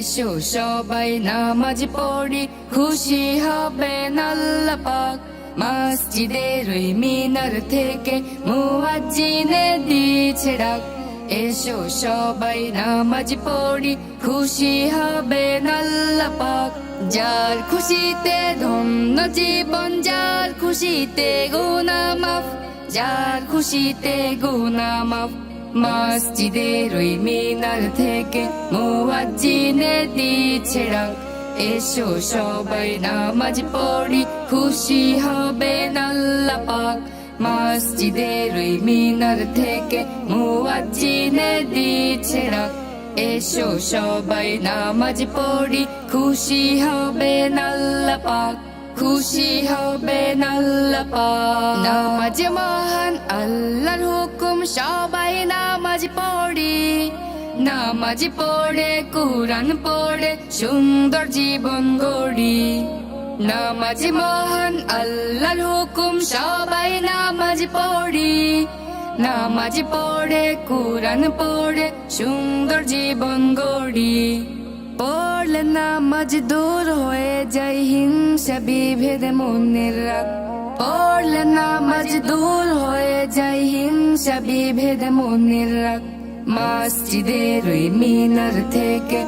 এসো সবাই নামাজ পড়ি, খুশি হবেন আল্লাহ পাক। মসজিদের ওই মিনার থেকে মুয়াজ্জিনে দিচ্ছে ডাক। এসো সবাই নামাজ পড়ি, খুশি হবেন আল্লাহ পাক। যার খুশিতে ধন্য জীবন, যার খুশিতে গুনাহ মাফ, যার খুশিতে গুনাহ মাফ। মসজিদের ওই মিনার থেকে মুয়াজ্জিনে দিচ্ছে ডাক। এসো সবাই নামাজ পড়ি, খুশি হবেন আল্লাহ পাক। মসজিদের ওই মিনার থেকে মুয়াজ্জিনে দিচ্ছে ডাক। এসো সবাই নামাজ পড়ি, খুশি হবেন আল্লাহ পাক, খুশি হবেন আল্লাহ পাক। নামাজ মহান আল্লাহর হুকুম, সবাই নামাজ পড়ি। নামাজ পড়ে কুরআন পড়ে সুন্দর জীবন গড়ি। নামাজ মহান আল্লাহর হুকুম, সবাই নামাজ পড়ি। নামাজ পড়ে কুরআন পড়ে সুন্দর জীবন গড়ি। পড়লে নামাজ দূর হয়ে যায় হিংসা বিভেদ মনের রাগ। পড়লে নামাজ দূর হয়ে যায় হিংসা বিভেদ মনের রাগ। মসজিদের ওই মিনার থেকে